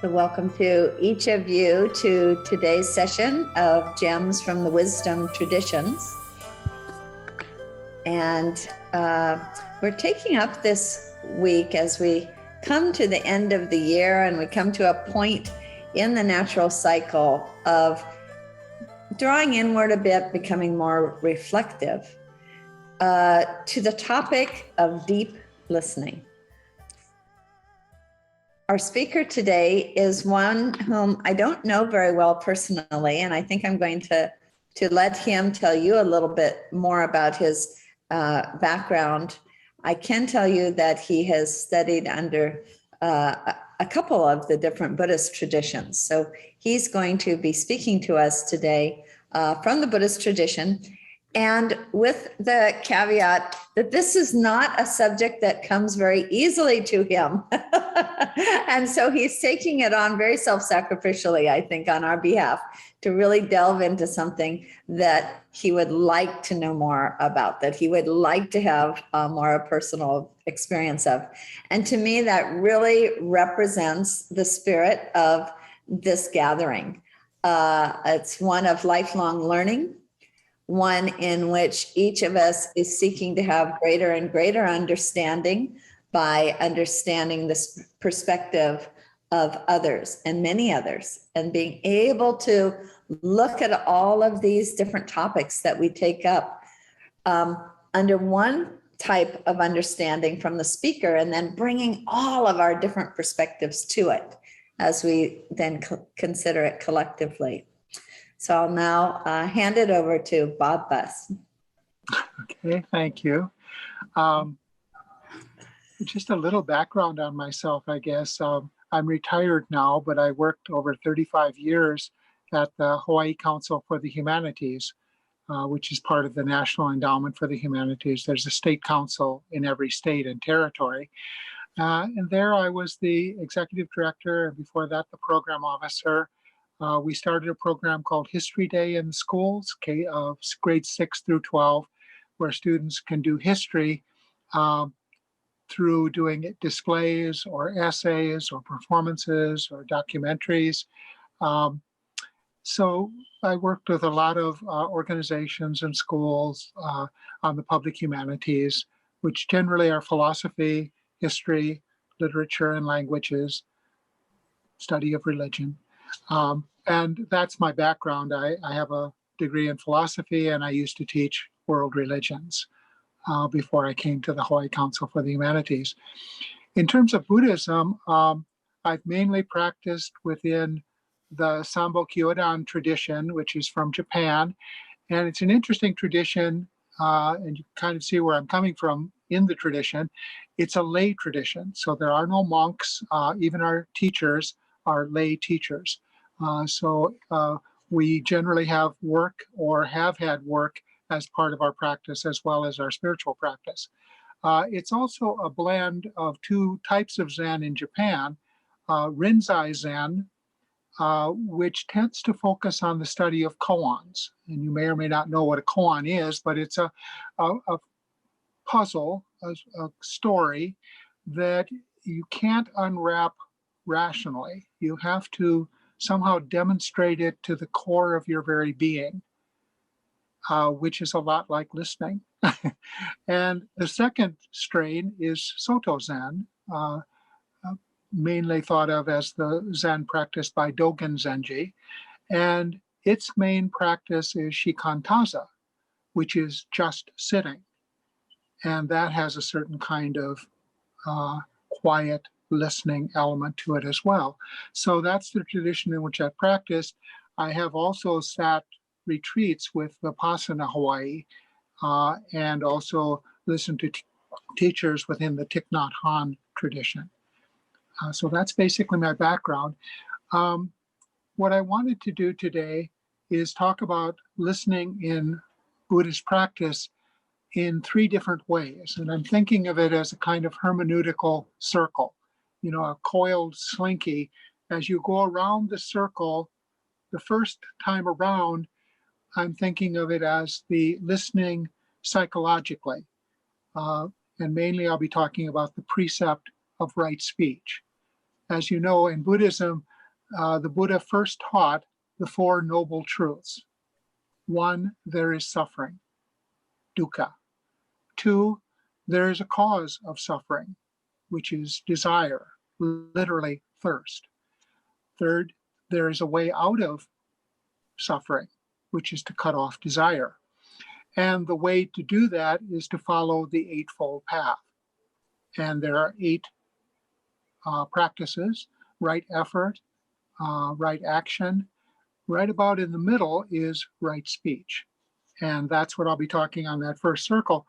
So welcome to each of you to today's session of Gems from the Wisdom Traditions. And we're taking up this week as we come to the end of the year and we come to a point in the natural cycle of drawing inward a bit, becoming more reflective, to the topic of deep listening. Our speaker today is one whom I don't know very well personally, and I think I'm going to let him tell you a little bit more about his background. I can tell you that he has studied under a couple of the different Buddhist traditions. So he's going to be speaking to us today from the Buddhist tradition, and with the caveat that this is not a subject that comes very easily to him. And so he's taking it on very self-sacrificially, I think, on our behalf, to really delve into something that he would like to know more about, that he would like to have more a personal experience of. And to me, that really represents the spirit of this gathering. It's one of lifelong learning, one in which each of us is seeking to have greater and greater understanding by understanding this perspective of others and many others, and being able to look at all of these different topics that we take up under one type of understanding from the speaker, and then bringing all of our different perspectives to it as we then consider it collectively. So I'll now hand it over to Bob Buss. Okay, thank you. Just a little background on myself, I guess. I'm retired now, but I worked over 35 years at the Hawaii Council for the Humanities, which is part of the National Endowment for the Humanities. There's a state council in every state and territory. And there I was the executive director, and before that, the program officer. We started a program called History Day in the schools, grades 6 through 12, where students can do history through doing displays or essays or performances or documentaries. So I worked with a lot of organizations and schools on the public humanities, which generally are philosophy, history, literature and languages, study of religion. And that's my background. I have a degree in philosophy, and I used to teach world religions before I came to the Hawaii Council for the Humanities. In terms of Buddhism, I've mainly practiced within the Sambo Kyodan tradition, which is from Japan. And it's an interesting tradition, and you kind of see where I'm coming from in the tradition. It's a lay tradition, so there are no monks. Even our teachers are lay teachers. So we generally have work or have had work as part of our practice as well as our spiritual practice. It's also a blend of two types of Zen in Japan, Rinzai Zen, which tends to focus on the study of koans. And you may or may not know what a koan is, but it's a puzzle, a story that you can't unwrap rationally. You have to somehow demonstrate it to the core of your very being, which is a lot like listening. And the second strain is Soto Zen, mainly thought of as the Zen practiced by Dogen Zenji. And its main practice is shikantaza, which is just sitting. And that has a certain kind of quiet listening element to it as well. So that's the tradition in which I practiced. I have also sat retreats with Vipassana Hawaii and also listened to teachers within the Thich Nhat Hanh tradition. So that's basically my background. What I wanted to do today is talk about listening in Buddhist practice in three different ways. And I'm thinking of it as a kind of hermeneutical circle, you know, a coiled slinky. As you go around the circle, the first time around, I'm thinking of it as the listening psychologically. And mainly I'll be talking about the precept of right speech. As you know, in Buddhism, the Buddha first taught the Four Noble Truths. 1, there is suffering, dukkha. 2, there is a cause of suffering, which is desire, literally thirst. 3rd, there is a way out of suffering, which is to cut off desire. And the way to do that is to follow the Eightfold Path. And there are 8 practices: right effort, right action. Right about in the middle is right speech. And that's what I'll be talking on that first circle.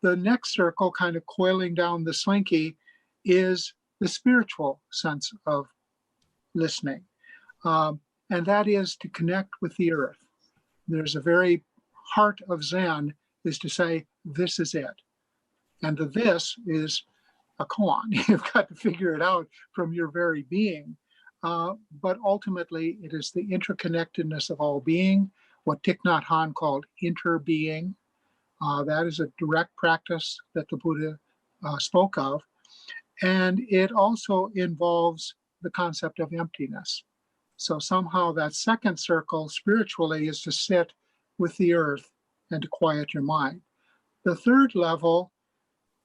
The next circle, kind of coiling down the slinky, is the spiritual sense of listening. And that is to connect with the earth. There's a very heart of Zen is to say, this is it. And the this is a koan. You've got to figure it out from your very being. But ultimately, it is the interconnectedness of all being, what Thich Nhat Hanh called interbeing. That is a direct practice that the Buddha spoke of. And it also involves the concept of emptiness. So somehow that second circle spiritually is to sit with the earth and to quiet your mind. The third level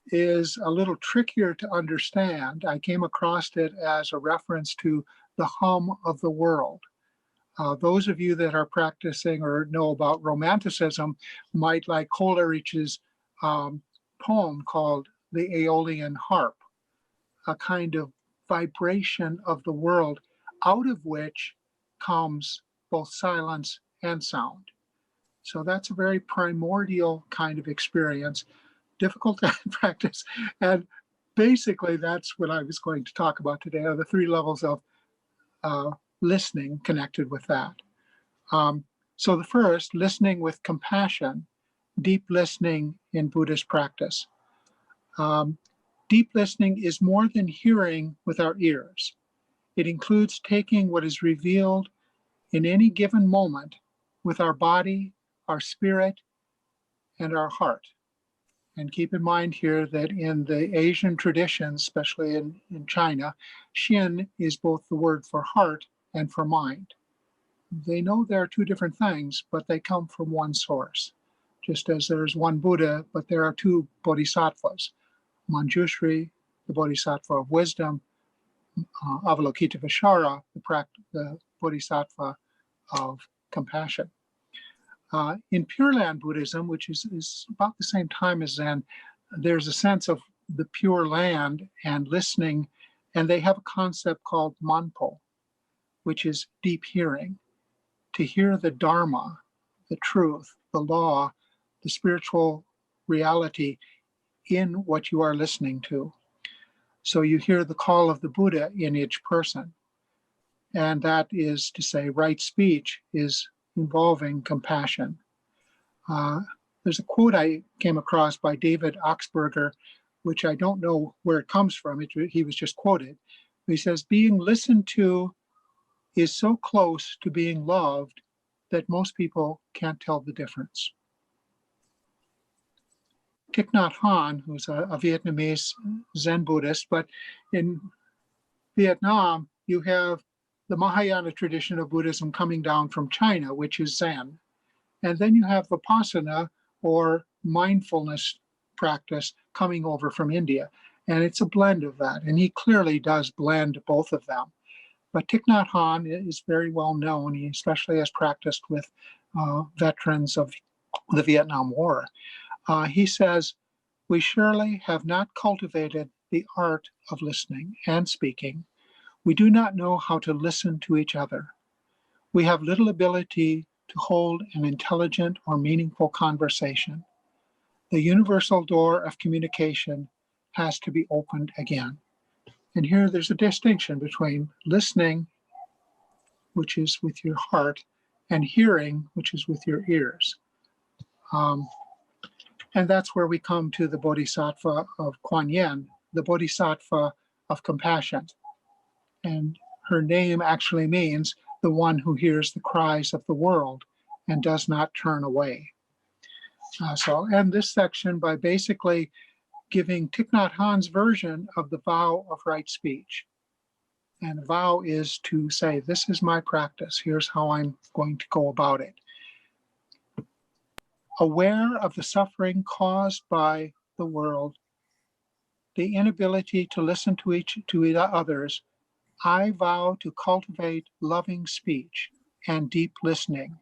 is a little trickier to understand. I came across it as a reference to the hum of the world. Those of you that are practicing or know about Romanticism might like Coleridge's poem called The Aeolian Harp, a kind of vibration of the world out of which comes both silence and sound. So that's a very primordial kind of experience, difficult to practice. And basically, that's what I was going to talk about today, are the 3 levels of listening connected with that. So the first, listening with compassion, deep listening in Buddhist practice. Deep listening is more than hearing with our ears. It includes taking what is revealed in any given moment with our body, our spirit, and our heart. And keep in mind here that in the Asian traditions, especially in China, Xin is both the word for heart and for mind. They know there are 2 different things, but they come from one source. Just as there's one Buddha, but there are 2 bodhisattvas. Manjushri, the bodhisattva of wisdom, Avalokiteshvara, the bodhisattva of compassion. In Pure Land Buddhism, which is about the same time as Zen, there's a sense of the pure land and listening, and they have a concept called manpo, which is deep hearing, to hear the Dharma, the truth, the law, the spiritual reality in what you are listening to. So you hear the call of the Buddha in each person. And that is to say, right speech is involving compassion. There's a quote I came across by David Oxberger, which I don't know where it comes from. He was just quoted. He says, being listened to is so close to being loved that most people can't tell the difference. Thich Nhat Hanh, who's a Vietnamese Zen Buddhist, but in Vietnam, you have the Mahayana tradition of Buddhism coming down from China, which is Zen. And then you have Vipassana, or mindfulness practice, coming over from India. And it's a blend of that. And he clearly does blend both of them. But Thich Nhat Hanh is very well known. He especially has practiced with veterans of the Vietnam War. He says, we surely have not cultivated the art of listening and speaking. We do not know how to listen to each other. We have little ability to hold an intelligent or meaningful conversation. The universal door of communication has to be opened again. And here there's a distinction between listening, which is with your heart, and hearing, which is with your ears. And that's where we come to the Bodhisattva of Kuan Yin, the Bodhisattva of compassion. And her name actually means the one who hears the cries of the world and does not turn away. So I'll end this section by basically giving Thich Nhat Hanh's version of the vow of right speech. And a vow is to say, this is my practice. Here's how I'm going to go about it. Aware of the suffering caused by the world, the inability to listen to others, I vow to cultivate loving speech and deep listening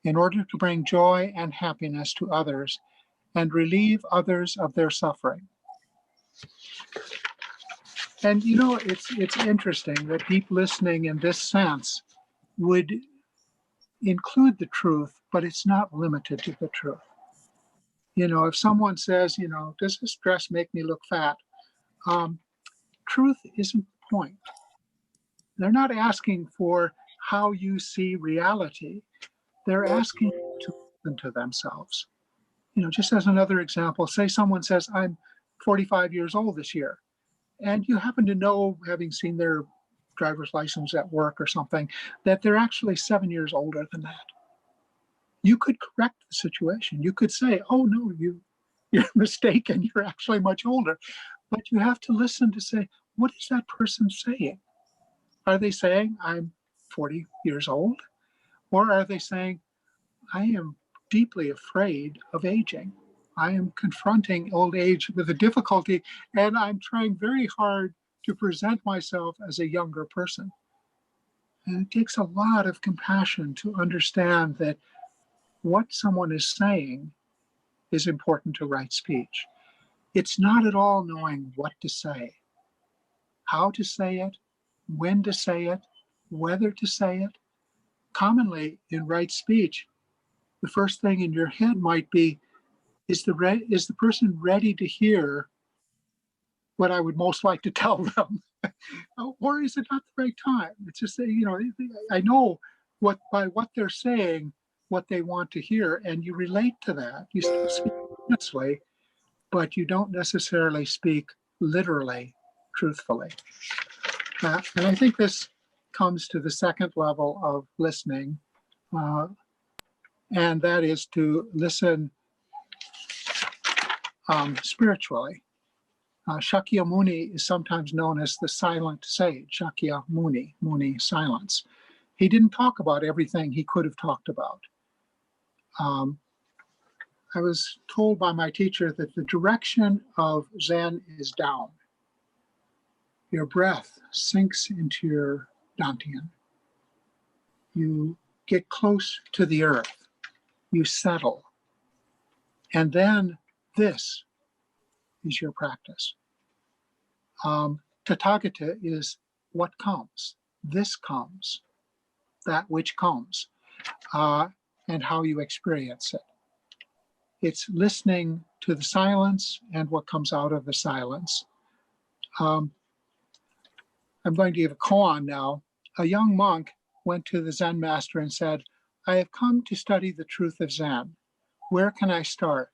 in order to bring joy and happiness to others and relieve others of their suffering. And it's interesting that deep listening in this sense would include the truth, but it's not limited to the truth. If someone says, does this dress make me look fat? Truth isn't the point. They're not asking for how you see reality. They're asking to listen to themselves. Just as another example, say someone says, I'm 45 years old this year, and you happen to know, having seen their driver's license at work or something, that they're actually 7 years older than that. You could correct the situation. You could say, oh, no, you're mistaken. You're actually much older. But you have to listen to say, what is that person saying? Are they saying, I'm 40 years old? Or are they saying, I am deeply afraid of aging. I am confronting old age with a difficulty, and I'm trying very hard to present myself as a younger person. And it takes a lot of compassion to understand that what someone is saying is important to right speech. It's not at all knowing what to say, how to say it, when to say it, whether to say it. Commonly in right speech, the first thing in your head might be, is the person ready to hear what I would most like to tell them? Or is it not the right time? It's just, I know by what they're saying, what they want to hear, and you relate to that. You still speak honestly, but you don't necessarily speak literally, truthfully. And I think this comes to the second level of listening, and that is to listen spiritually. Shakyamuni is sometimes known as the silent sage. Shakyamuni, Muni, silence. He didn't talk about everything he could have talked about. I was told by my teacher that the direction of Zen is down. Your breath sinks into your dantian. You get close to the earth. You settle. And then this is your practice. Tathagata is what comes. This comes, that which comes, and how you experience it. It's listening to the silence and what comes out of the silence. I'm going to give a koan now. A young monk went to the Zen master and said, I have come to study the truth of Zen. Where can I start?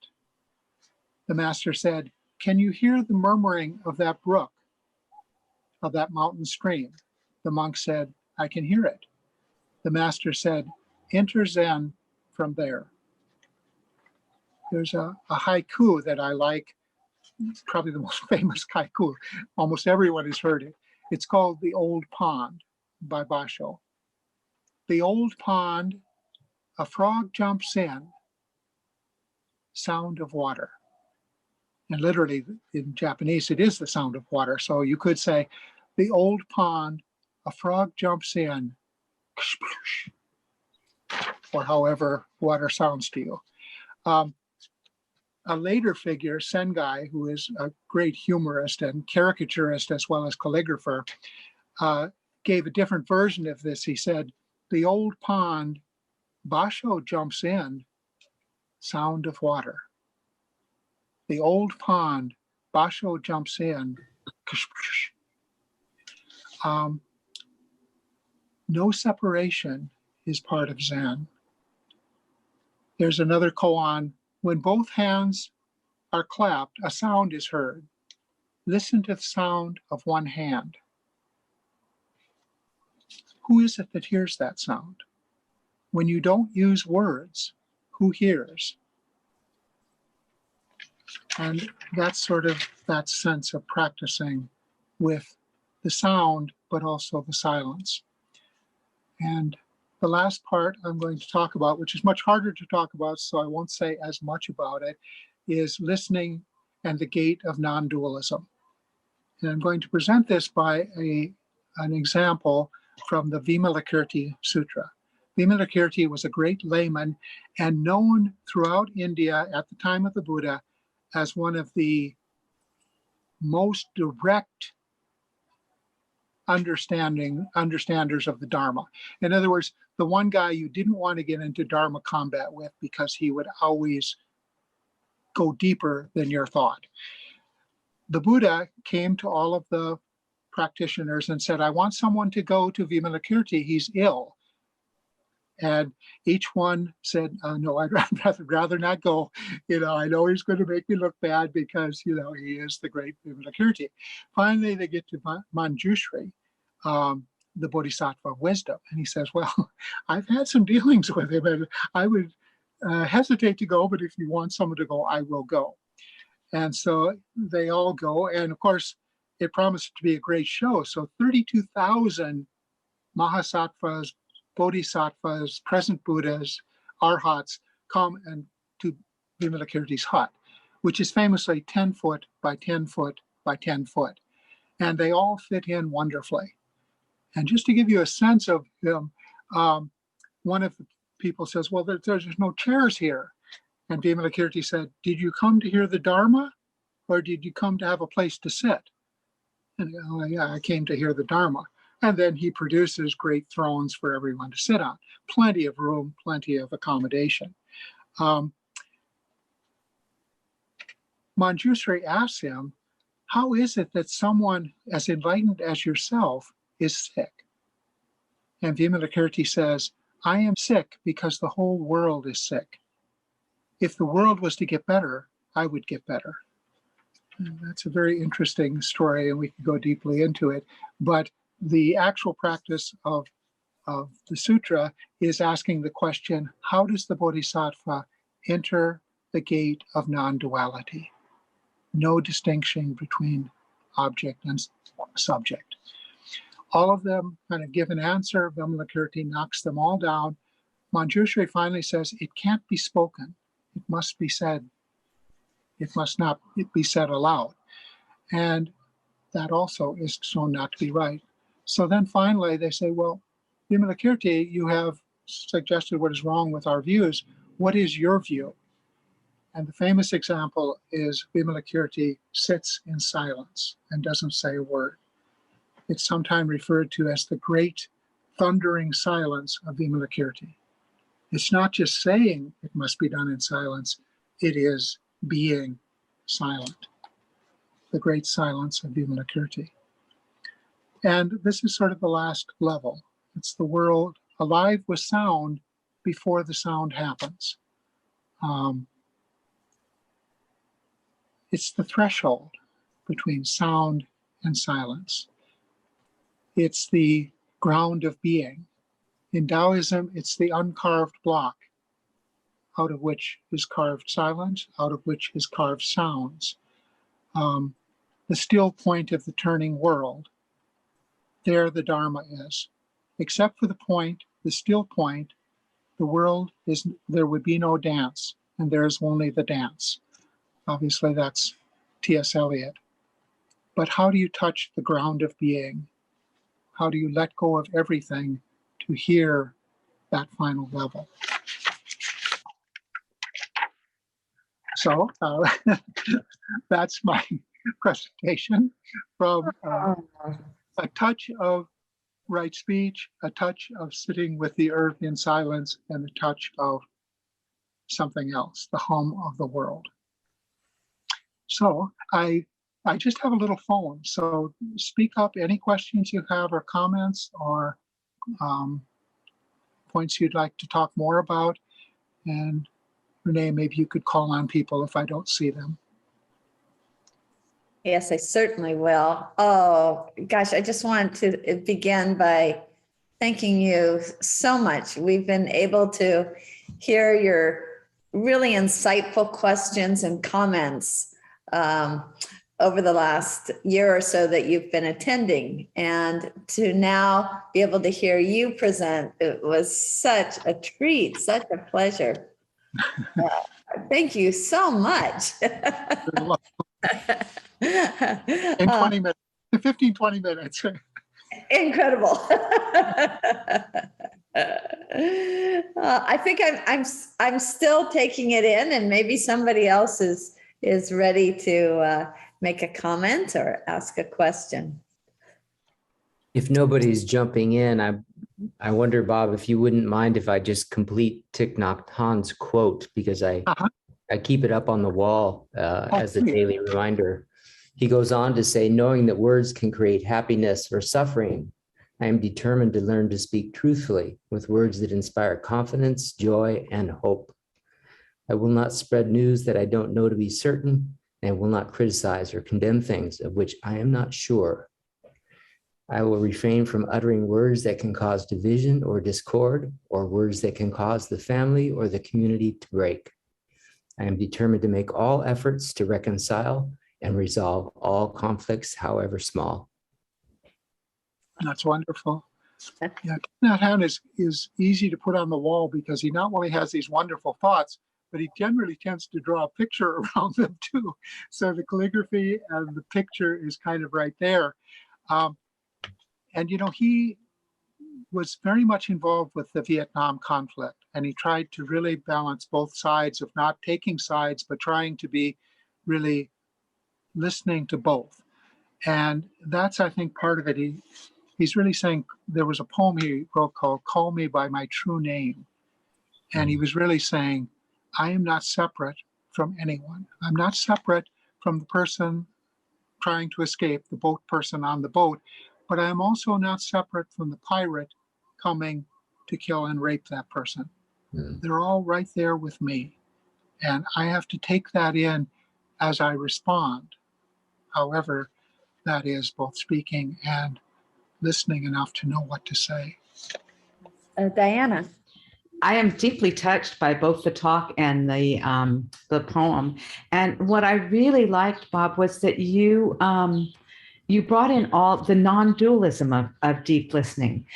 The master said, can you hear the murmuring of that brook, of that mountain stream? The monk said, I can hear it. The master said, enter Zen from there. There's a haiku that I like. It's probably the most famous haiku. Almost everyone has heard it. It's called The Old Pond by Basho. The old pond, a frog jumps in, sound of water. And literally in Japanese, it is the sound of water. So you could say, the old pond, a frog jumps in, or however water sounds to you. A later figure, Sengai, who is a great humorist and caricaturist as well as calligrapher, gave a different version of this. He said, the old pond, Basho jumps in, sound of water. The old pond, Basho jumps in, no separation is part of Zen. There's another koan. When both hands are clapped, a sound is heard. Listen to the sound of one hand. Who is it that hears that sound? When you don't use words, who hears? And that's sort of that sense of practicing with the sound, but also the silence. And the last part I'm going to talk about, which is much harder to talk about, so I won't say as much about it, is listening and the gate of non-dualism. And I'm going to present this by an example from the Vimalakirti Sutra. Vimalakirti was a great layman and known throughout India at the time of the Buddha as one of the most direct understanders of the Dharma. In other words, the one guy you didn't want to get into Dharma combat with because he would always go deeper than your thought. The Buddha came to all of the practitioners and said, I want someone to go to Vimalakirti, he's ill. And each one said, no, I'd rather not go. I know he's going to make me look bad because, he is the great Vimalakirti. Finally, they get to Manjushri, the Bodhisattva of wisdom. And he says, well, I've had some dealings with him and I would hesitate to go, but if you want someone to go, I will go. And so they all go. And of course, it promised to be a great show. So 32,000 Mahasattvas, Bodhisattvas, present Buddhas, Arhats come and to Vimalakirti's hut, which is famously 10 foot by 10 foot by 10 foot. And they all fit in wonderfully. And just to give you a sense of them, one of the people says, well, there's no chairs here. And Vimalakirti said, did you come to hear the Dharma or did you come to have a place to sit? And yeah, I came to hear the Dharma. And then he produces great thrones for everyone to sit on. Plenty of room, plenty of accommodation. Manjushri asks him, how is it that someone as enlightened as yourself is sick? And Vimalakirti says, I am sick because the whole world is sick. If the world was to get better, I would get better. And that's a very interesting story, and we can go deeply into it. But the actual practice of the sutra is asking the question, how does the Bodhisattva enter the gate of non-duality? No distinction between object and subject. All of them kind of give an answer. Vimalakirti knocks them all down. Manjushri finally says, it can't be spoken. It must be said. It must not be said aloud. And that also is shown not to be right. So then finally they say, well, Vimalakirti, you have suggested what is wrong with our views. What is your view? And the famous example is Vimalakirti sits in silence and doesn't say a word. It's sometimes referred to as the great thundering silence of Vimalakirti. It's not just saying it must be done in silence, it is being silent. The great silence of Vimalakirti. And this is sort of the last level. It's the world alive with sound before the sound happens. It's the threshold between sound and silence. It's the ground of being. In Taoism, it's the uncarved block, out of which is carved silence, out of which is carved sounds. The still point of the turning world. There the Dharma is. Except for the point, the still point, the world is, there would be no dance, and there is only the dance. Obviously, that's T.S. Eliot. But how do you touch the ground of being? How do you let go of everything to hear that final level? So that's my presentation from a touch of right speech, a touch of sitting with the earth in silence, and a touch of something else, the hum of the world. So I just have a little phone. So speak up any questions you have or comments or points you'd like to talk more about. And Renee, maybe you could call on people if I don't see them. Yes, I certainly will. Oh, gosh, I just want to begin by thanking you so much. We've been able to hear your really insightful questions and comments over the last year or so that you've been attending, and to now be able to hear you present. It was such a treat, such a pleasure. Thank you so much. In 20 minutes, 15, 20 minutes. Incredible. I think I'm still taking it in, and maybe somebody else is ready to make a comment or ask a question. If nobody's jumping in, I wonder, Bob, if you wouldn't mind if I just complete Thich Nhat Hanh's quote, because I keep it up on the wall as a daily reminder. He goes on to say, knowing that words can create happiness or suffering, I am determined to learn to speak truthfully with words that inspire confidence, joy, and hope. I will not spread news that I don't know to be certain, and will not criticize or condemn things of which I am not sure. I will refrain from uttering words that can cause division or discord, or words that can cause the family or the community to break. I am determined to make all efforts to reconcile and resolve all conflicts, however small. That's wonderful. Yeah, Nhat Hanh is easy to put on the wall because he not only has these wonderful thoughts, but he generally tends to draw a picture around them too. So the calligraphy and the picture is kind of right there. And, you know, he was very much involved with the Vietnam conflict, and he tried to really balance both sides of not taking sides, but trying to be really listening to both. And that's, I think, part of it. He's really saying, there was a poem he wrote called Call Me by My True Name. And he was really saying, I am not separate from anyone. I'm not separate from the person trying to escape, the boat person on the boat, but I am also not separate from the pirate coming to kill and rape that person. They're all right there with me. And I have to take that in as I respond, however that is, both speaking and listening enough to know what to say. Diana. I am deeply touched by both the talk and the poem. And what I really liked, Bob, was that you brought in all the non-dualism of deep listening.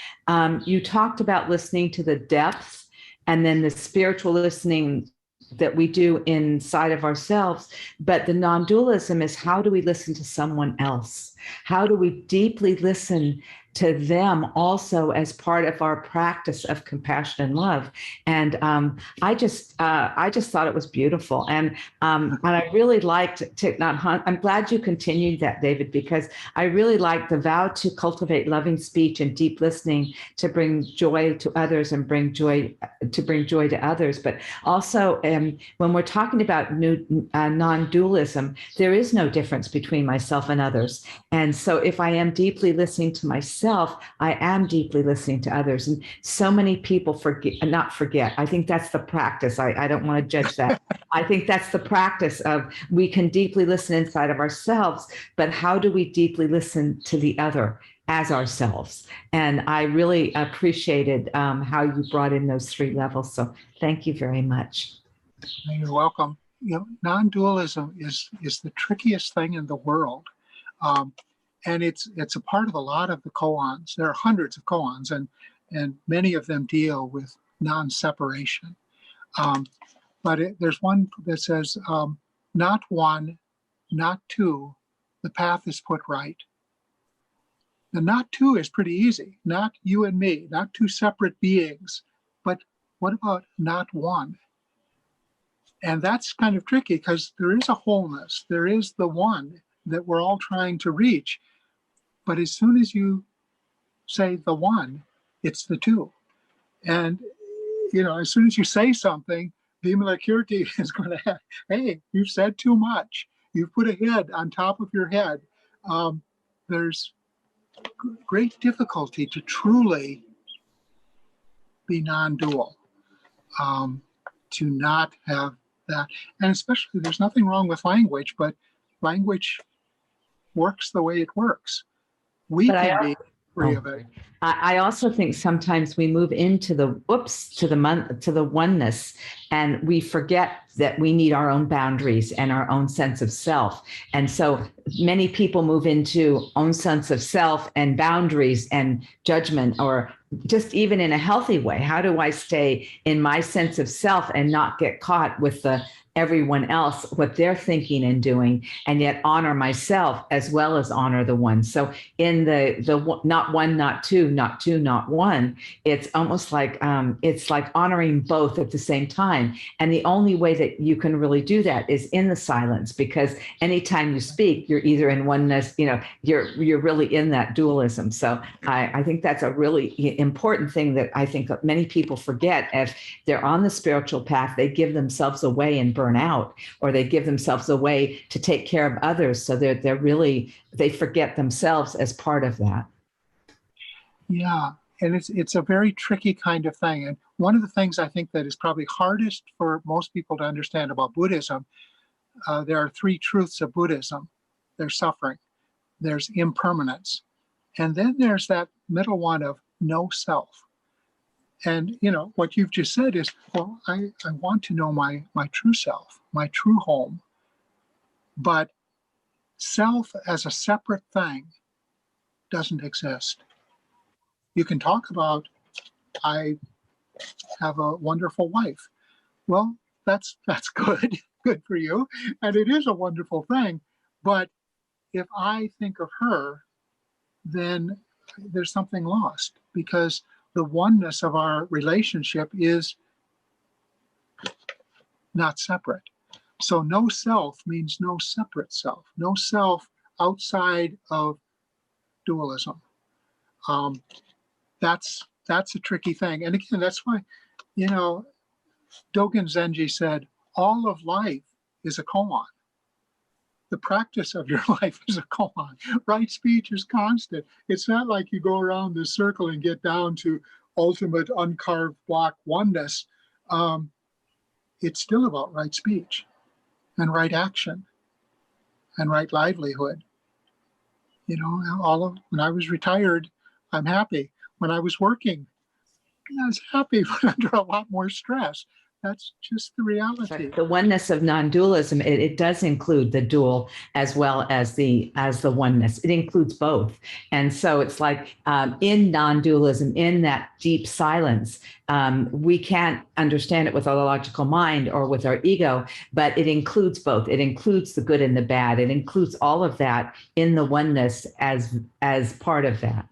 You talked about listening to the depths, and then the spiritual listening that we do inside of ourselves. But the non-dualism is, how do we listen to someone else? How do we deeply listen to them also as part of our practice of compassion and love? And I just thought it was beautiful. And I really liked Thich Nhat Hanh. I'm glad you continued that, David, because I really liked the vow to cultivate loving speech and deep listening to bring joy to others and bring joy to others. But also, when we're talking about non-dualism, there is no difference between myself and others. And so if I am deeply listening to myself, I am deeply listening to others. And so many people not forget. I think that's the practice. I don't want to judge that. I think that's the practice of, we can deeply listen inside of ourselves, but how do we deeply listen to the other as ourselves? And I really appreciated how you brought in those three levels. So thank you very much. You're welcome. You know, non-dualism is the trickiest thing in the world. And it's a part of a lot of the koans. There are hundreds of koans, and many of them deal with non-separation. But there's one that says, not one, not two, the path is put right. The not two is pretty easy. Not you and me, not two separate beings. But what about not one? And that's kind of tricky, because there is a wholeness. There is the one that we're all trying to reach. But as soon as you say the one, it's the two. And, you know, as soon as you say something, Vimalakirti is going to have, hey, you've said too much. You've put a head on top of your head. There's great difficulty to truly be non-dual, to not have that. And especially, there's nothing wrong with language, but language works the way it works. We can be free of it. I also think sometimes we move into the oneness, and we forget that we need our own boundaries and our own sense of self. And so many people move into own sense of self and boundaries and judgment, or just even in a healthy way. How do I stay in my sense of self and not get caught with the everyone else, what they're thinking and doing, and yet honor myself as well as honor the one. So in the not one, not two, not one, it's almost like it's like honoring both at the same time. And the only way that you can really do that is in the silence, because anytime you speak, you're either in oneness, you're really in that dualism. So I think that's a really important thing that I think many people forget. If they're on the spiritual path, they give themselves away and burn out, or they give themselves away to take care of others. So they forget themselves as part of that. Yeah, and it's a very tricky kind of thing. And one of the things I think that is probably hardest for most people to understand about Buddhism, there are three truths of Buddhism. There's suffering, there's impermanence, and then there's that middle one of no self. And what you've just said is, well, I want to know my true self, my true home. But self as a separate thing doesn't exist. You can talk about, I have a wonderful wife. Well, that's good, good for you. And it is a wonderful thing. But if I think of her, then there's something lost, because the oneness of our relationship is not separate. So no self means no separate self, no self outside of dualism. That's a tricky thing. And again, that's why, Dogen Zenji said, all of life is a koan. The practice of your life is a koan. Right speech is constant. It's not like you go around this circle and get down to ultimate uncarved block oneness. It's still about right speech and right action and right livelihood. When I was retired, I'm happy. When I was working, I was happy, but under a lot more stress. That's just the reality. But the oneness of non-dualism, it does include the dual as well as the oneness. It includes both. And so it's like in non-dualism, in that deep silence, we can't understand it with our logical mind or with our ego, but it includes both. It includes the good and the bad. It includes all of that in the oneness as part of that.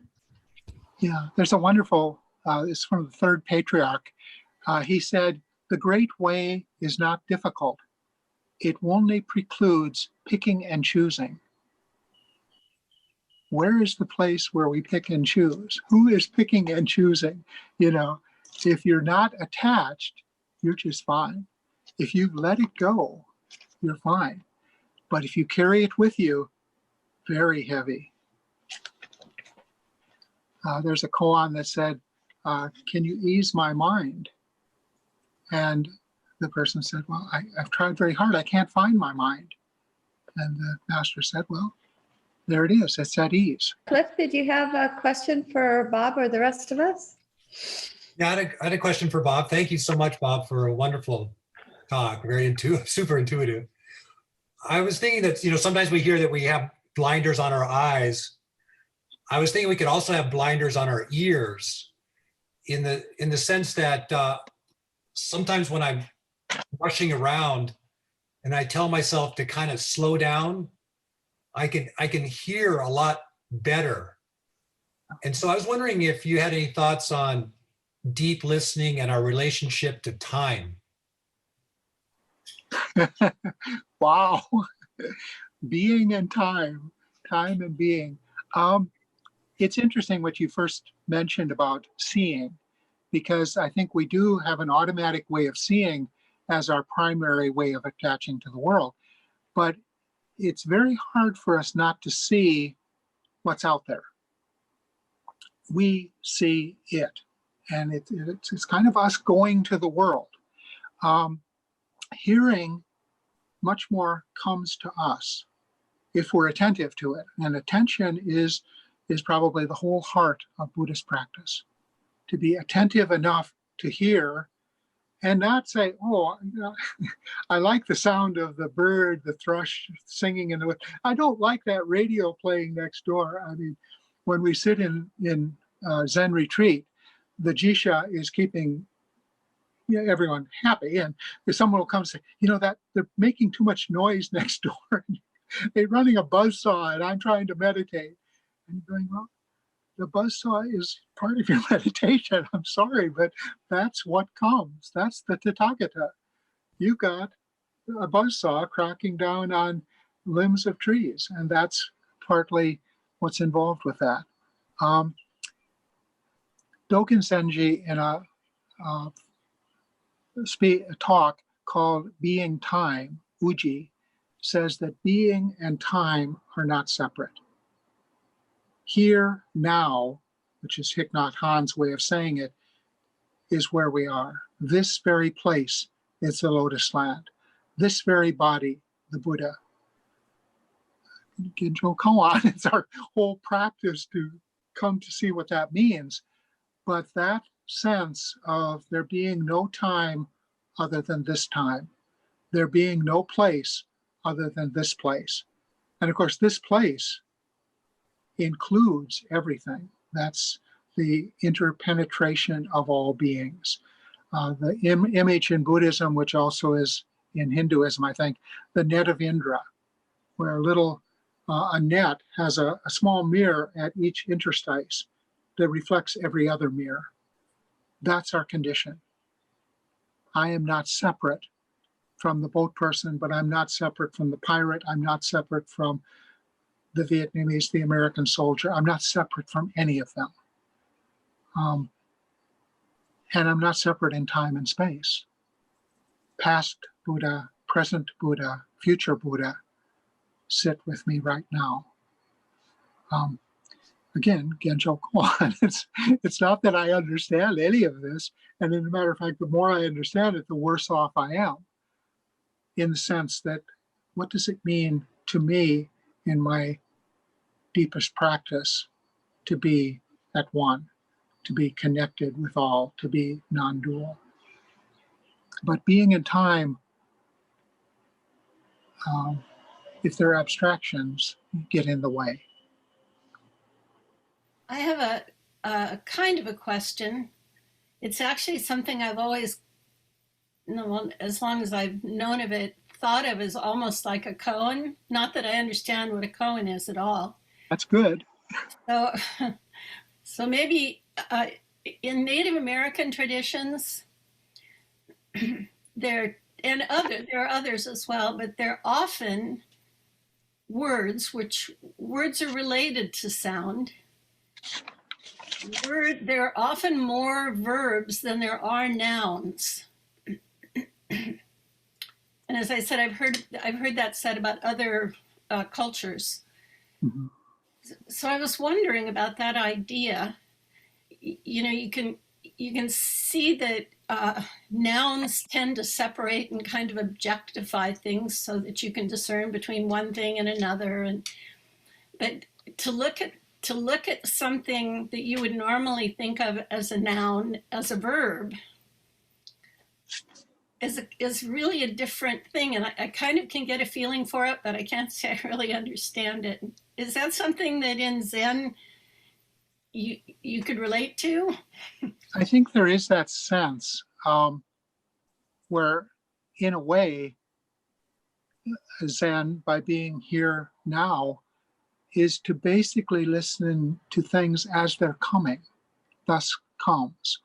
Yeah, there's a wonderful, it's from the third patriarch. He said, the great way is not difficult. It only precludes picking and choosing. Where is the place where we pick and choose? Who is picking and choosing? If you're not attached, you're just fine. If you let it go, you're fine. But if you carry it with you, very heavy. There's a koan that said, can you ease my mind? And the person said, well, I've tried very hard. I can't find my mind. And the master said, well, there it is. It's at ease. Cliff, did you have a question for Bob or the rest of us? Yeah, I had a question for Bob. Thank you so much, Bob, for a wonderful talk. Very intuitive, super intuitive. I was thinking that, sometimes we hear that we have blinders on our eyes. I was thinking we could also have blinders on our ears in the sense that sometimes when I'm rushing around and I tell myself to kind of slow down, I can hear a lot better. And so I was wondering if you had any thoughts on deep listening and our relationship to time. Wow. Being and time and being. It's interesting what you first mentioned about seeing, because I think we do have an automatic way of seeing as our primary way of attaching to the world. But it's very hard for us not to see what's out there. We see it, and it's kind of us going to the world. Hearing much more comes to us if we're attentive to it. And attention is probably the whole heart of Buddhist practice. To be attentive enough to hear and not say, oh, I like the sound of the bird, the thrush singing in the wind. I don't like that radio playing next door. I mean, when we sit in Zen retreat, the Jisha is keeping everyone happy, and if someone will come and say, that they're making too much noise next door, they're running a buzzsaw, and I'm trying to meditate, and you're going, well, the buzzsaw is part of your meditation. I'm sorry, but that's what comes. That's the Tathagata. You got a buzzsaw cracking down on limbs of trees, and that's partly what's involved with that. Dogen Zenji, in a talk called Being Time, Uji, says that being and time are not separate. Here, now, which is Thich Nhat Hanh's way of saying it, is where we are. This very place is the lotus land. This very body, the Buddha. Ginjo Koan, it's our whole practice to come to see what that means. But that sense of there being no time other than this time, there being no place other than this place. And of course, this place includes everything. That's the interpenetration of all beings. The image in Buddhism, which also is in Hinduism, I think, the net of Indra, where a net has a small mirror at each interstice that reflects every other mirror. That's our condition. I am not separate from the boat person, but I'm not separate from the pirate. I'm not separate from the Vietnamese, the American soldier. I'm not separate from any of them. And I'm not separate in time and space. Past Buddha, present Buddha, future Buddha sit with me right now. Again, Genjo Koan, it's not that I understand any of this. And as a matter of fact, the more I understand it, the worse off I am. In the sense that, what does it mean to me in my deepest practice to be at one, to be connected with all, to be non-dual? But being in time, if there are abstractions, get in the way. I have a kind of a question. It's actually something I've always, as long as I've known of it, thought of as almost like a koan. Not that I understand what a koan is at all. That's good. So maybe in Native American traditions, there are others as well, but they're often words, which words are related to sound. There are often more verbs than there are nouns. And as I said, I've heard that said about other cultures. Mm-hmm. So I was wondering about that idea. You can see that nouns tend to separate and kind of objectify things so that you can discern between one thing and another. But to look at something that you would normally think of as a noun, as a verb, is really a different thing. And I kind of can get a feeling for it, but I can't say I really understand it. Is that something that in Zen you could relate to? I think there is that sense where, in a way, Zen, by being here now, is to basically listen to things as they're coming, thus comes.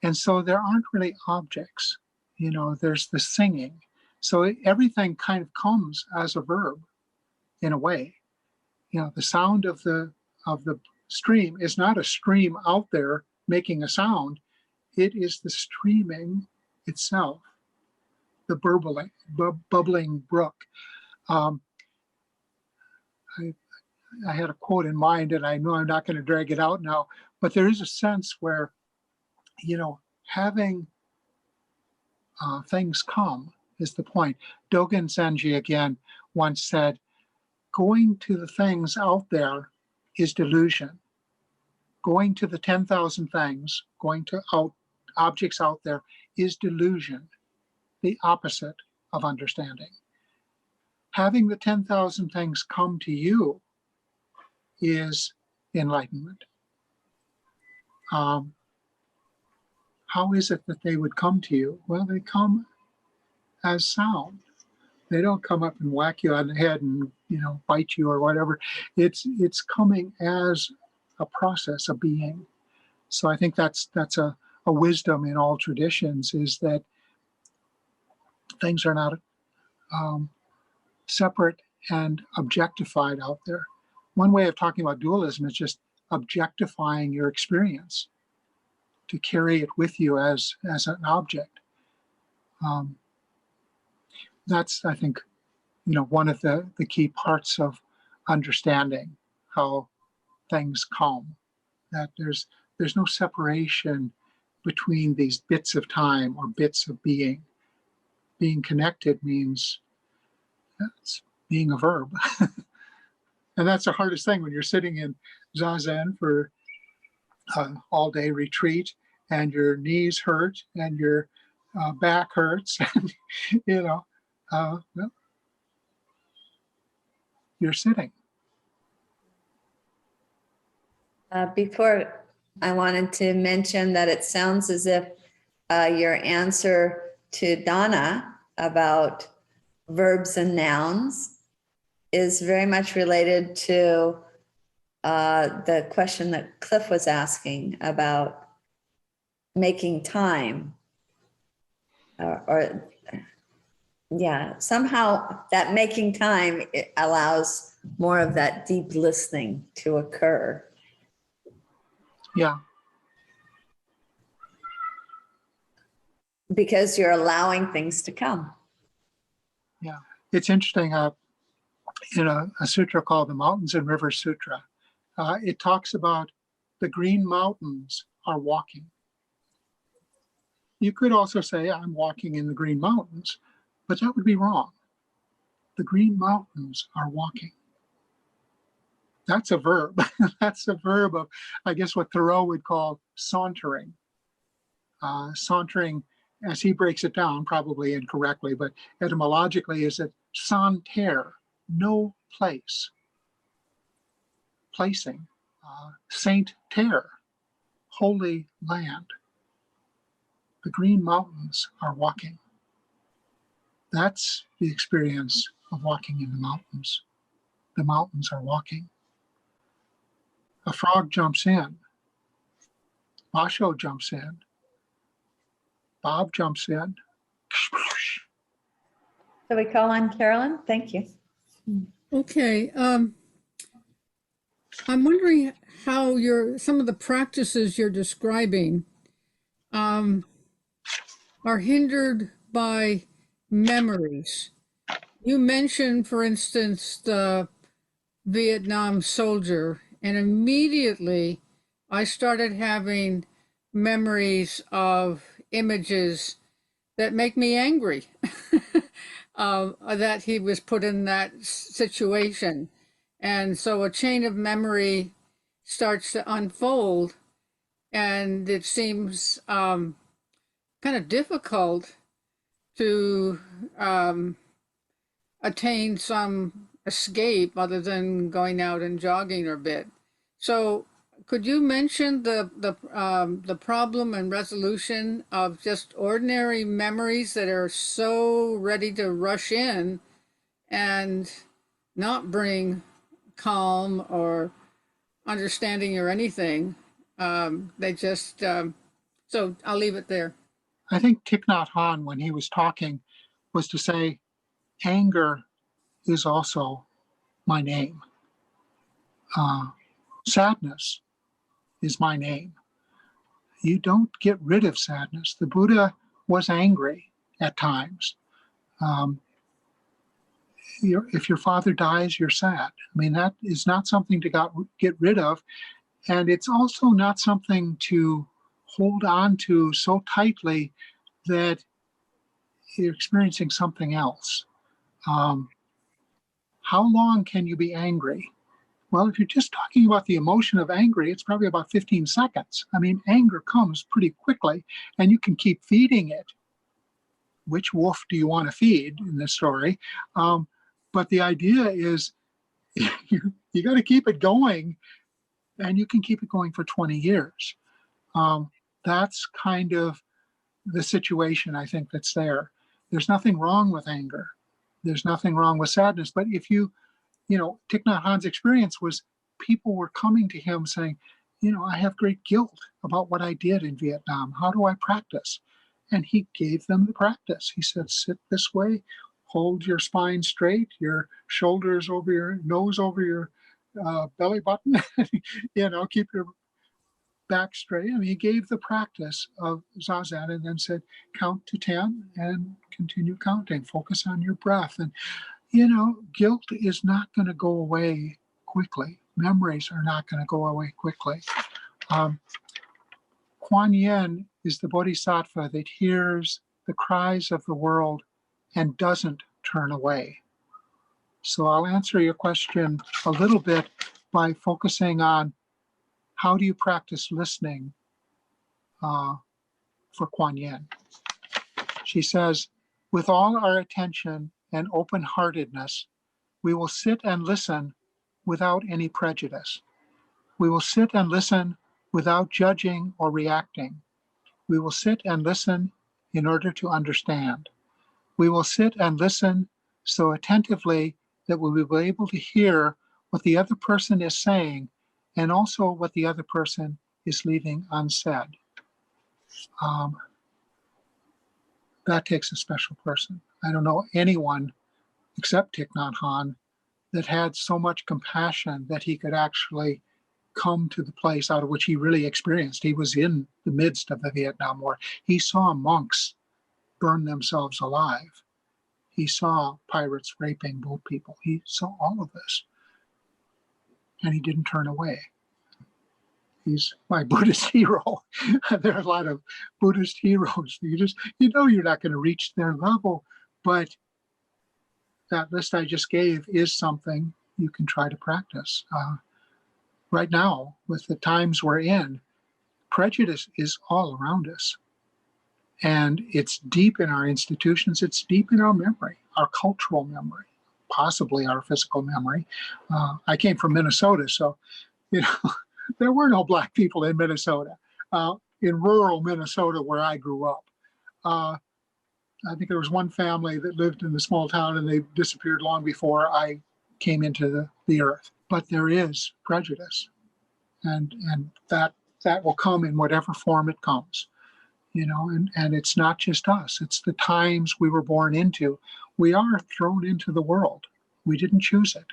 And so there aren't really objects, there's the singing. So everything kind of comes as a verb in a way. The sound of the stream is not a stream out there making a sound. It is the streaming itself, the bubbling brook. I had a quote in mind, and I know I'm not going to drag it out now, but there is a sense where, having things come is the point. Dogen Zenji, again, once said, going to the things out there is delusion. Going to the 10,000 things, going to objects out there is delusion, the opposite of understanding. Having the 10,000 things come to you is enlightenment. How is it that they would come to you? Well, they come as sound. They don't come up and whack you on the head and, bite you or whatever. It's coming as a process of being. So I think that's a wisdom in all traditions, is that things are not separate and objectified out there. One way of talking about dualism is just objectifying your experience to carry it with you as an object. That's, I think, one of the key parts of understanding how things come, that there's no separation between these bits of time or bits of being. Being connected means it's being a verb. And that's the hardest thing when you're sitting in Zazen for an all-day retreat and your knees hurt and your back hurts, and, well, you're sitting. Before, I wanted to mention that it sounds as if your answer to Donna about verbs and nouns is very much related to the question that Cliff was asking about making time. Somehow that making time, it allows more of that deep listening to occur. Yeah. Because you're allowing things to come. Yeah. It's interesting. In a sutra called the Mountains and Rivers Sutra, it talks about the green mountains are walking. You could also say, I'm walking in the green mountains, but that would be wrong. The green mountains are walking. That's a verb. That's a verb of, I guess, what Thoreau would call sauntering. Sauntering, as he breaks it down, probably incorrectly, but etymologically is that santer, no place. Placing, Saint Terre, holy land. The green mountains are walking. That's the experience of walking in the mountains. The mountains are walking. A frog jumps in. Basho jumps in. Bob jumps in. So we call on Carolyn. Thank you. Okay. I'm wondering how some of the practices you're describing are hindered by memories. You mentioned, for instance, the Vietnam soldier, and immediately I started having memories of images that make me angry that he was put in that situation. And so a chain of memory starts to unfold, and it seems kind of difficult to attain some escape other than going out and jogging a bit. So could you mention the problem and resolution of just ordinary memories that are so ready to rush in and not bring calm or understanding or anything? They just, so I'll leave it there. I think Thich Nhat Hanh, when he was talking, was to say, anger is also my name. Sadness is my name. You don't get rid of sadness. The Buddha was angry at times. If your father dies, you're sad. I mean, that is not something to get rid of. And it's also not something to hold on to so tightly that you're experiencing something else. How long can you be angry Well, if you're just talking about the emotion of angry, it's probably about 15 seconds. I mean, anger comes pretty quickly, and you can keep feeding it. Which wolf do you want to feed in this story? But the idea is you got to keep it going, and you can keep it going for 20 years. That's kind of the situation, I think, that's there. There's nothing wrong with anger. There's nothing wrong with sadness. But if you know, Thich Nhat Hanh's experience was people were coming to him saying, you know, I have great guilt about what I did in Vietnam. How do I practice? And he gave them the practice. He said, sit this way, hold your spine straight, your shoulders over your nose over your belly button, you know, keep your back straight. I mean, he gave the practice of Zazen and then said, count to 10 and continue counting. Focus on your breath. And, you know, guilt is not going to go away quickly. Memories are not going to go away quickly. Kuan Yin is the bodhisattva that hears the cries of the world and doesn't turn away. So I'll answer your question a little bit by focusing on how do you practice listening for Kuan Yin. She says, with all our attention and open-heartedness, we will sit and listen without any prejudice. We will sit and listen without judging or reacting. We will sit and listen in order to understand. We will sit and listen so attentively that we will be able to hear what the other person is saying and also what the other person is leaving unsaid. That takes a special person. I don't know anyone except Thich Nhat Hanh that had so much compassion that he could actually come to the place out of which he really experienced. He was in the midst of the Vietnam War. He saw monks burn themselves alive. He saw pirates raping boat people. He saw all of this. And he didn't turn away. He's my Buddhist hero. There are a lot of Buddhist heroes. You know you're not going to reach their level, but that list I just gave is something you can try to practice. Right now, with the times we're in, prejudice is all around us. And it's deep in our institutions. It's deep in our memory, our cultural memory, possibly our physical memory. I came from Minnesota, so, you know, there were no Black people in Minnesota, in rural Minnesota where I grew up. I think there was one family that lived in the small town and they disappeared long before I came into the earth. But there is prejudice, and that will come in whatever form it comes, you know, and it's not just us, it's the times we were born into. We are thrown into the world. We didn't choose it.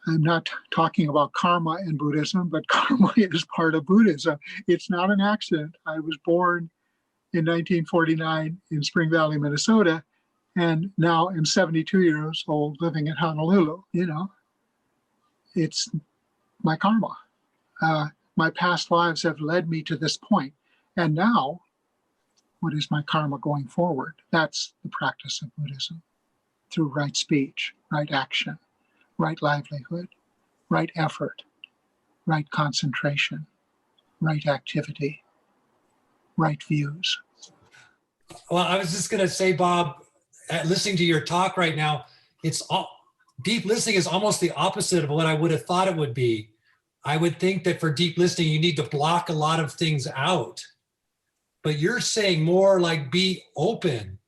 I'm not talking about karma in Buddhism, but karma is part of Buddhism. It's not an accident. I was born in 1949 in Spring Valley, Minnesota, and now I'm 72 years old living in Honolulu. You know, it's my karma. My past lives have led me to this point. And now, what is my karma going forward? That's the practice of Buddhism. Through right speech, right action, right livelihood, right effort, right concentration, right activity, right views. Well, I was just going to say, Bob, listening to your talk right now, deep listening is almost the opposite of what I would have thought it would be. I would think that for deep listening, you need to block a lot of things out. But you're saying more like be open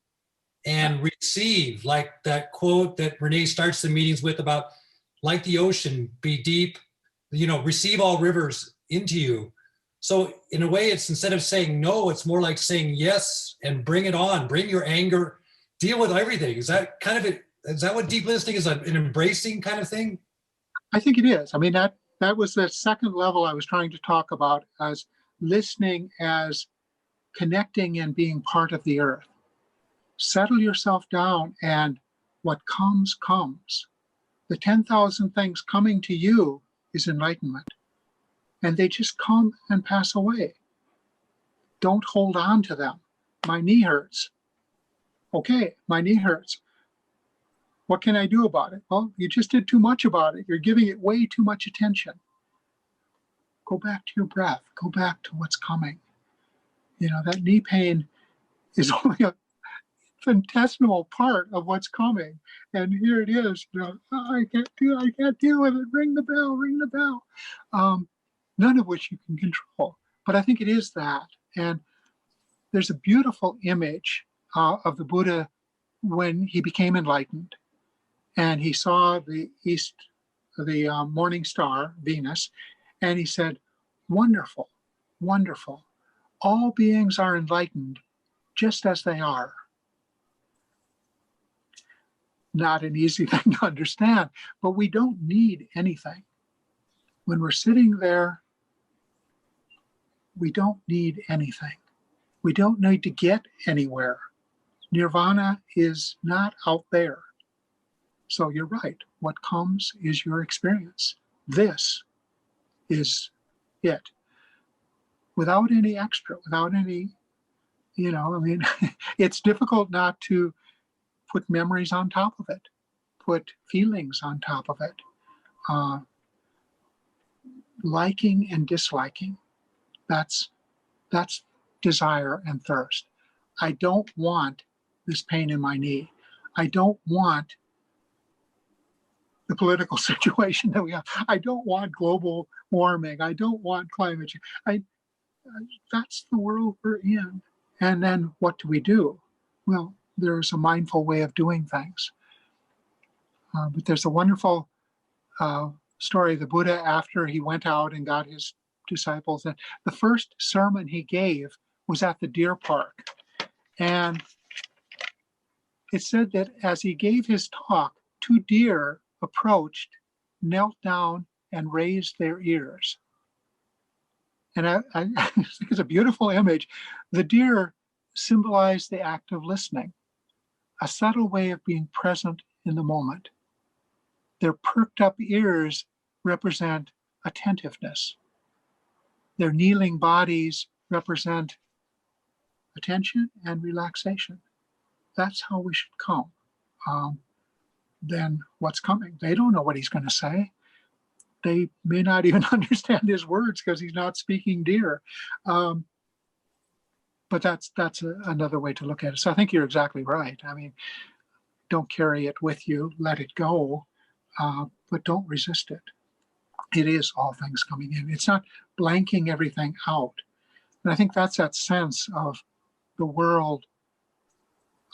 and receive, like that quote that Renee starts the meetings with about, like the ocean, be deep, you know, receive all rivers into you. So in a way, it's instead of saying no, it's more like saying yes and bring it on, bring your anger, deal with everything. Is that kind of it? Is that what deep listening is, an embracing kind of thing? I think it is. I mean, that was the second level I was trying to talk about, as listening as connecting and being part of the earth. Settle yourself down, and what comes, comes. The 10,000 things coming to you is enlightenment. And they just come and pass away. Don't hold on to them. My knee hurts. Okay, my knee hurts. What can I do about it? Well, you just did too much about it. You're giving it way too much attention. Go back to your breath. Go back to what's coming. That knee pain is only a infinitesimal part of what's coming. And here it is. I can't deal with it. Ring the bell, ring the bell. None of which you can control. But I think it is that. And there's a beautiful image of the Buddha when he became enlightened. And he saw the morning star, Venus, and he said, wonderful, wonderful. All beings are enlightened just as they are. Not an easy thing to understand, but we don't need anything. When we're sitting there, we don't need anything. We don't need to get anywhere. Nirvana is not out there. So you're right. What comes is your experience. This is it. Without any extra, without any, it's difficult not to put memories on top of it, put feelings on top of it. Liking and disliking, that's desire and thirst. I don't want this pain in my knee. I don't want the political situation that we have. I don't want global warming. I don't want climate change. That's the world we're in. And then what do? Well, there's a mindful way of doing things. But there's a wonderful story of the Buddha after he went out and got his disciples. And the first sermon he gave was at the deer park. And it said that as he gave his talk, 2 deer approached, knelt down, and raised their ears. And I think it's a beautiful image. The deer symbolize the act of listening, a subtle way of being present in the moment. Their perked up ears represent attentiveness. Their kneeling bodies represent attention and relaxation. That's how we should come. Then what's coming? They don't know what he's going to say. They may not even understand his words because he's not speaking deer. But that's another way to look at it. So I think you're exactly right. I mean, don't carry it with you, let it go, but don't resist it. It is all things coming in. It's not blanking everything out. And I think that's that sense of the world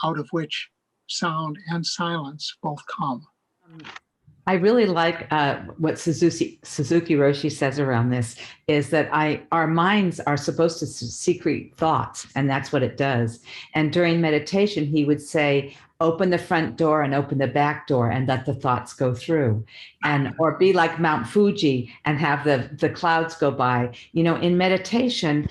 out of which sound and silence both come. I really like what Suzuki Roshi says around this, is that our minds are supposed to secrete thoughts, and that's what it does. And during meditation, he would say, open the front door and open the back door and let the thoughts go through, or be like Mount Fuji and have the clouds go by. In meditation,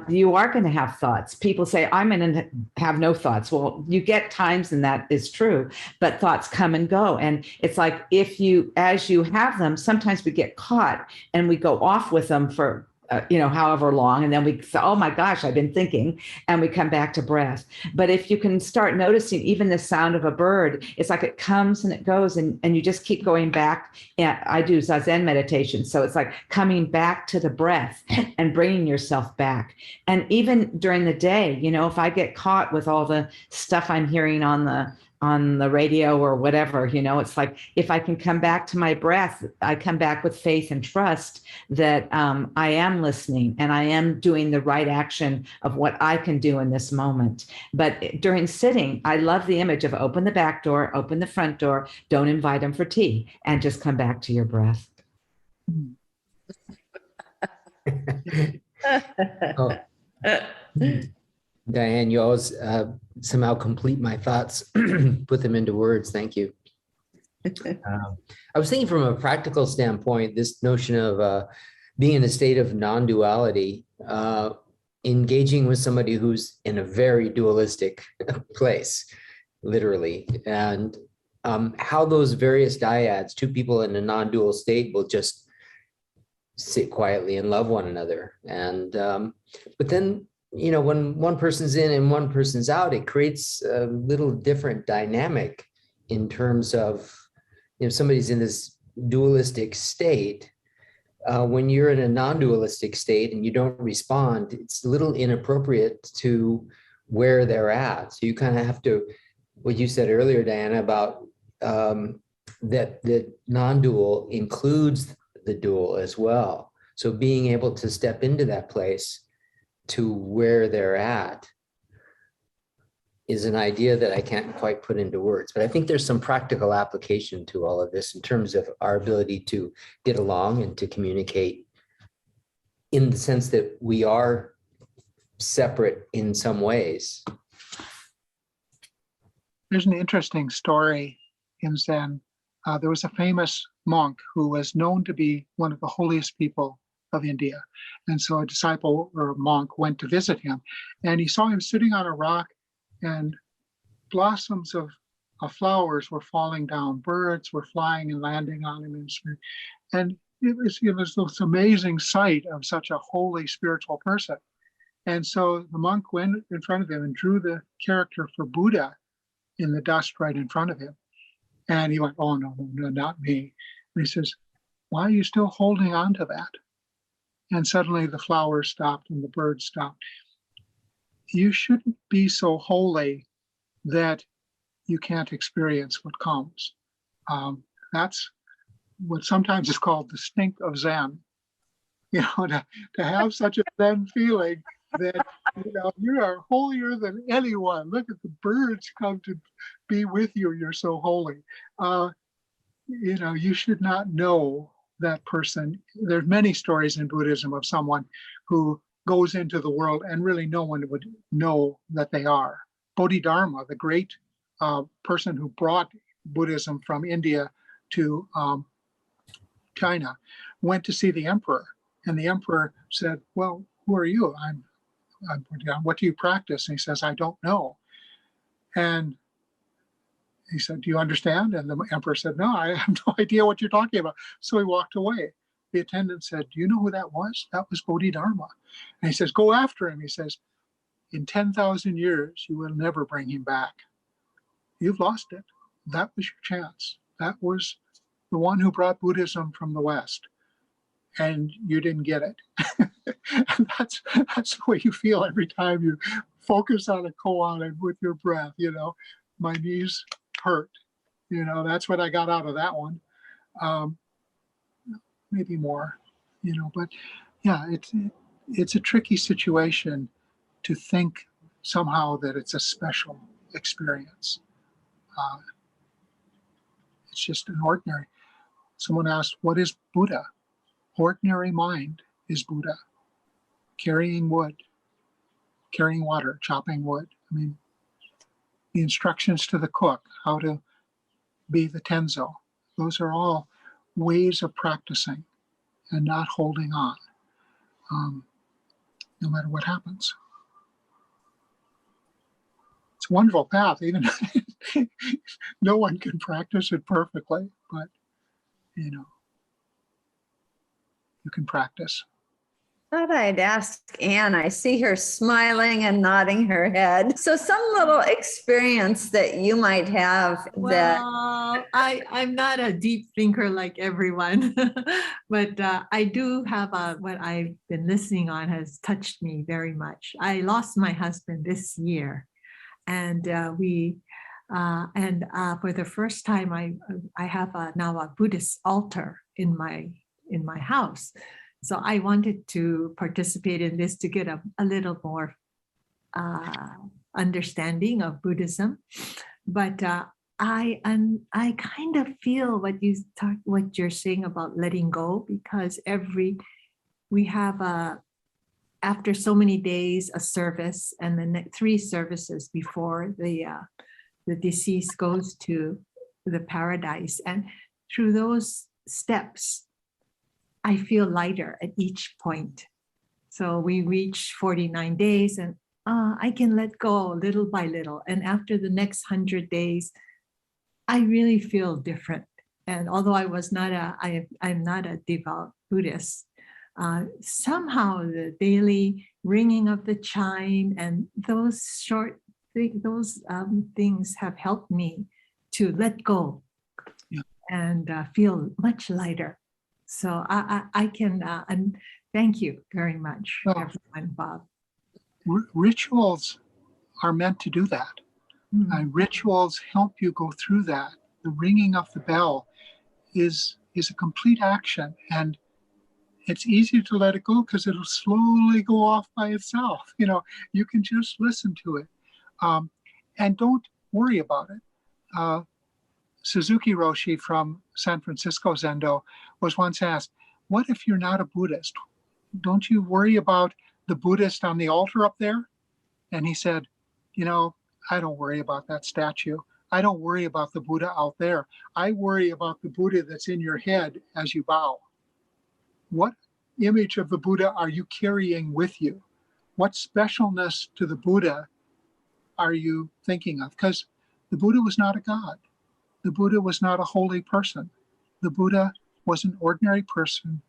you are going to have thoughts. People say, I'm going to have no thoughts. Well, you get times, and that is true, but thoughts come and go. And it's like, as you have them, sometimes we get caught and we go off with them for however long. And then we say, oh my gosh, I've been thinking, and we come back to breath. But if you can start noticing even the sound of a bird, it's like it comes and it goes, and you just keep going back. And I do Zazen meditation. So it's like coming back to the breath and bringing yourself back. And even during the day, if I get caught with all the stuff I'm hearing on the radio or whatever, it's like, if I can come back to my breath, I come back with faith and trust that I am listening and I am doing the right action of what I can do in this moment. But during sitting, I love the image of open the back door, open the front door, don't invite them for tea, and just come back to your breath. Oh. Diane, you always somehow complete my thoughts, put them into words. Thank you. I was thinking from a practical standpoint, this notion of being in a state of non-duality, engaging with somebody who's in a very dualistic place, literally, and how those various dyads, 2 people in a non-dual state, will just sit quietly and love one another. And but then, when one person's in and one person's out, it creates a little different dynamic in terms of, somebody's in this dualistic state. When you're in a non-dualistic state and you don't respond, it's a little inappropriate to where they're at. So you kind of have to, what you said earlier, Diana, about that the non-dual includes the dual as well. So being able to step into that place to where they're at is an idea that I can't quite put into words, but I think there's some practical application to all of this in terms of our ability to get along and to communicate, in the sense that we are separate in some ways. There's an interesting story in Zen. There was a famous monk who was known to be one of the holiest people of India. And so a disciple or a monk went to visit him, and he saw him sitting on a rock, and blossoms of flowers were falling down. Birds were flying and landing on him. And it was this amazing sight of such a holy spiritual person. And so the monk went in front of him and drew the character for Buddha in the dust right in front of him. And he went, "Oh, no, not me." And he says, "Why are you still holding on to that?" And suddenly the flowers stopped and the birds stopped. You shouldn't be so holy that you can't experience what comes. That's what sometimes is called the stink of Zen. To have such a Zen feeling that you are holier than anyone. Look at the birds come to be with you. You're so holy. You should not know that person. There's many stories in Buddhism of someone who goes into the world and really no one would know that they are. Bodhidharma, the great person who brought Buddhism from India to China, went to see the emperor, and the emperor said, "Well, who are you?" I'm "What do you practice?" And he says, "I don't know." And he said, "Do you understand?" And the emperor said, "No, I have no idea what you're talking about." So he walked away. The attendant said, "Do you know who that was? That was Bodhidharma." And he says, "Go after him." He says, "In 10,000 years, you will never bring him back. You've lost it. That was your chance. That was the one who brought Buddhism from the West, and you didn't get it." And that's the way you feel every time you focus on a koan with your breath. My knees hurt. That's what I got out of that one. Maybe more, but yeah, it's a tricky situation to think somehow that it's a special experience. It's just an ordinary. Someone asked, "What is Buddha?" Ordinary mind is Buddha. Carrying wood, carrying water, chopping wood. The instructions to the cook, how to be the tenzo, those are all ways of practicing and not holding on, no matter what happens. It's a wonderful path, even no one can practice it perfectly, but you can practice. Thought I'd ask Anne. I see her smiling and nodding her head. So some little experience that you might have that. Well, I'm not a deep thinker like everyone, but I do have what I've been listening on has touched me very much. I lost my husband this year, and for the first time, I have now a Buddhist altar in my house. So I wanted to participate in this to get a little more understanding of Buddhism. But I kind of feel what you're saying about letting go, because we have after so many days a service, and then 3 services before the deceased goes to the paradise, and through those steps, I feel lighter at each point. So we reach 49 days and I can let go little by little. And after the next 100 days, I really feel different. And although I'm not a devout Buddhist, somehow the daily ringing of the chime and those things have helped me to let go Yeah. and feel much lighter. So I can, and thank you very much, Oh. everyone, Bob. Rituals are meant to do that. Rituals help you go through that. The ringing of the bell is a complete action, and it's easy to let it go because it'll slowly go off by itself. You can just listen to it, and don't worry about it. Suzuki Roshi from San Francisco Zendo was once asked, "What if you're not a Buddhist? Don't you worry about the Buddhist on the altar up there?" And he said, "I don't worry about that statue. I don't worry about the Buddha out there. I worry about the Buddha that's in your head as you bow. What image of the Buddha are you carrying with you? What specialness to the Buddha are you thinking of?" Because the Buddha was not a god. The Buddha was not a holy person. The Buddha was an ordinary person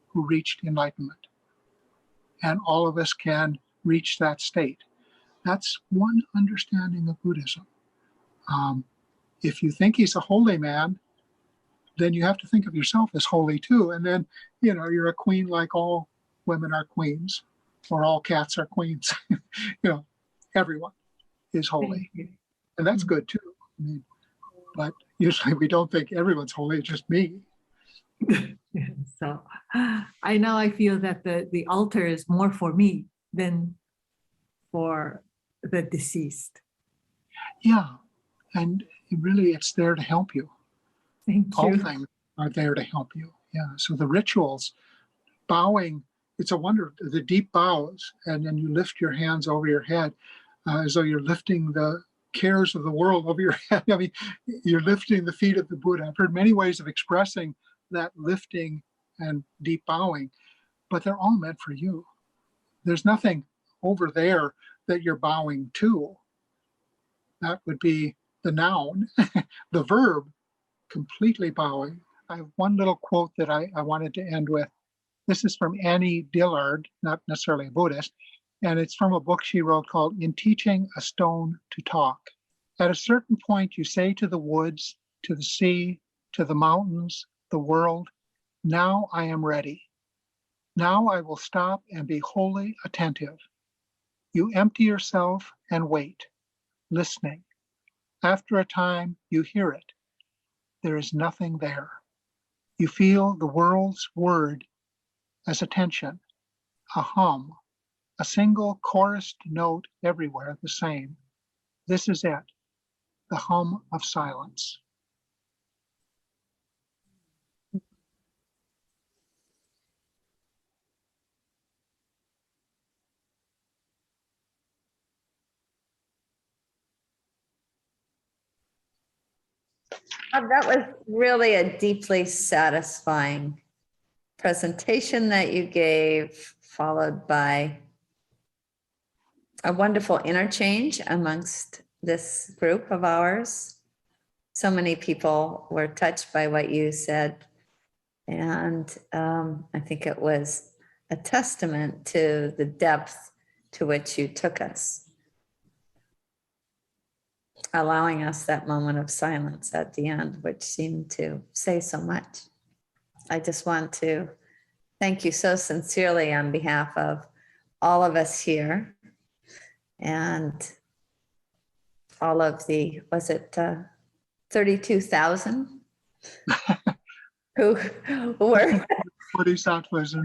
who reached enlightenment. And all of us can reach that state. That's one understanding of Buddhism. If you think he's a holy man, then you have to think of yourself as holy too. And then, you're a queen like all women are queens, or all cats are queens. Everyone is holy. And that's good too. But usually we don't think everyone's holy, it's just me. So I feel that the altar is more for me than for the deceased. Yeah. And really, it's there to help you. Thank All you. things are there to help you. Yeah. So the rituals, bowing, it's a wonder, the deep bows, and then you lift your hands over your head as though you're lifting the cares of the world over your head. I mean, you're lifting the feet of the Buddha. I've heard many ways of expressing that lifting and deep bowing, but they're all meant for you. There's nothing over there that you're bowing to. That would be the noun. The verb, completely bowing. I have one little quote that I wanted to end with. This is from Annie Dillard, not necessarily a Buddhist, and it's from a book she wrote called In Teaching a Stone to Talk. At a certain point, you say to the woods, to the sea, to the mountains, the world, "Now I am ready. Now I will stop and be wholly attentive." You empty yourself and wait, listening. After a time, you hear it. There is nothing there. You feel the world's word as attention, a hum, a single chorused note everywhere the same. This is it, the hum of silence. That was really a deeply satisfying presentation that you gave, followed by a wonderful interchange amongst this group of ours. So many people were touched by what you said. And I think it was a testament to the depth to which you took us, allowing us that moment of silence at the end, which seemed to say so much. I just want to thank you so sincerely on behalf of all of us here and all of the, was it 32,000 who were Bodhisattvas.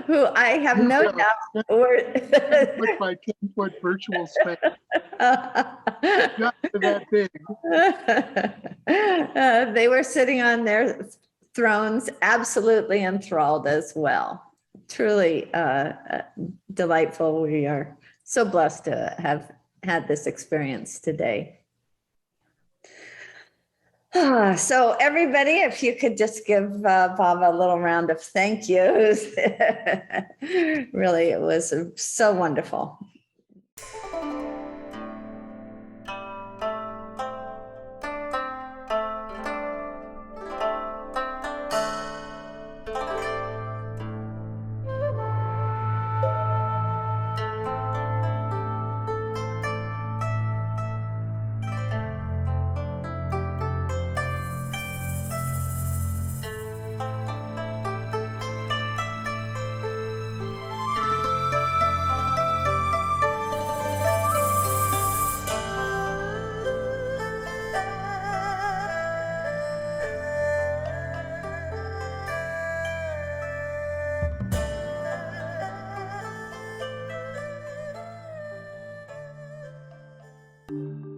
who I have no doubt were With my 10-foot virtual space. Just that big. They were sitting on their thrones, absolutely enthralled as well. Truly delightful. We are so blessed to have had this experience today. So everybody, if you could just give Bob a little round of thank yous. Really, it was so wonderful. you.